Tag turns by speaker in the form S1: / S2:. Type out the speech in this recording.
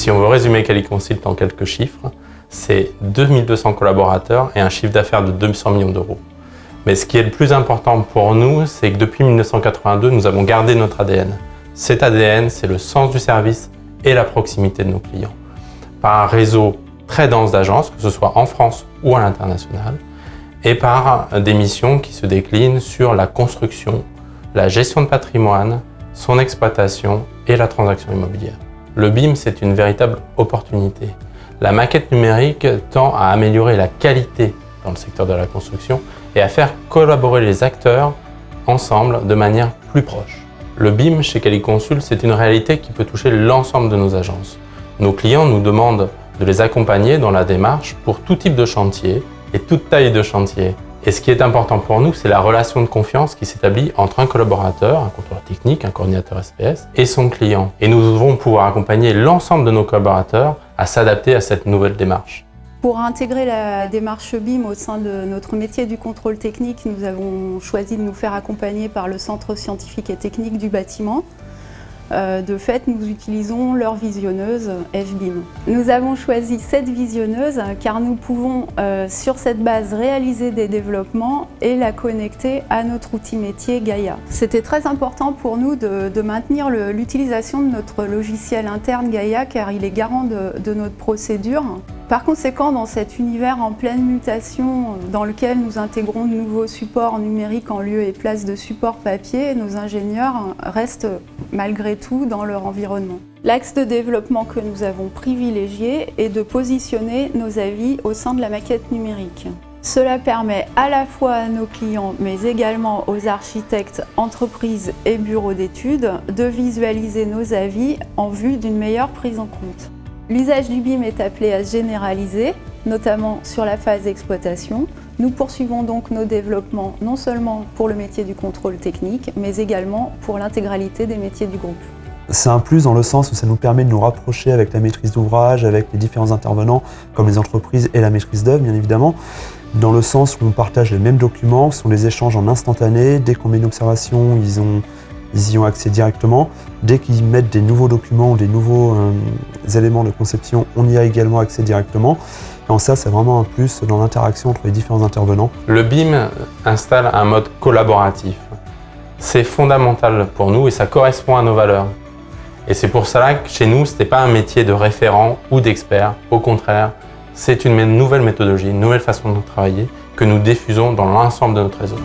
S1: si on veut résumer Qualiconsult en quelques chiffres, c'est 2200 collaborateurs et un chiffre d'affaires de 200 millions d'euros. Mais ce qui est le plus important pour nous, c'est que depuis 1982, nous avons gardé notre ADN. Cet ADN, c'est le sens du service et la proximité de nos clients. Par un réseau très dense d'agences, que ce soit en France ou à l'international, et par des missions qui se déclinent sur la construction, la gestion de patrimoine, son exploitation et la transaction immobilière. Le BIM, c'est une véritable opportunité. La maquette numérique tend à améliorer la qualité dans le secteur de la construction et à faire collaborer les acteurs ensemble de manière plus proche. Le BIM chez Qualiconsult, c'est une réalité qui peut toucher l'ensemble de nos agences. Nos clients nous demandent de les accompagner dans la démarche pour tout type de chantier et toute taille de chantier. Et ce qui est important pour nous, c'est la relation de confiance qui s'établit entre un collaborateur, un contrôleur technique, un coordinateur SPS et son client. Et nous devons pouvoir accompagner l'ensemble de nos collaborateurs à s'adapter à cette nouvelle démarche.
S2: Pour intégrer la démarche BIM au sein de notre métier du contrôle technique, nous avons choisi de nous faire accompagner par le Centre scientifique et technique du bâtiment. De fait, nous utilisons leur visionneuse FBIM. Nous avons choisi cette visionneuse car nous pouvons, sur cette base, réaliser des développements et la connecter à notre outil métier Gaia. C'était très important pour nous de maintenir l'utilisation de notre logiciel interne Gaia car il est garant de notre procédure. Par conséquent, dans cet univers en pleine mutation dans lequel nous intégrons de nouveaux supports numériques en lieu et place de supports papier, nos ingénieurs restent malgré tout dans leur environnement. L'axe de développement que nous avons privilégié est de positionner nos avis au sein de la maquette numérique. Cela permet à la fois à nos clients, mais également aux architectes, entreprises et bureaux d'études de visualiser nos avis en vue d'une meilleure prise en compte. L'usage du BIM est appelé à se généraliser, notamment sur la phase d'exploitation. Nous poursuivons donc nos développements non seulement pour le métier du contrôle technique, mais également pour l'intégralité des métiers du groupe.
S3: C'est un plus dans le sens où ça nous permet de nous rapprocher avec la maîtrise d'ouvrage, avec les différents intervenants, comme les entreprises et la maîtrise d'œuvre, bien évidemment, dans le sens où on partage les mêmes documents, ce sont des échanges en instantané. Dès qu'on met une observation, ils y ont accès directement. Dès qu'ils mettent des nouveaux documents ou des nouveaux éléments de conception, on y a également accès directement. Et en ça, c'est vraiment un plus dans l'interaction entre les différents intervenants.
S1: Le BIM installe un mode collaboratif. C'est fondamental pour nous et ça correspond à nos valeurs. Et c'est pour cela que chez nous, ce n'est pas un métier de référent ou d'expert. Au contraire, c'est une nouvelle méthodologie, une nouvelle façon de travailler que nous diffusons dans l'ensemble de notre réseau.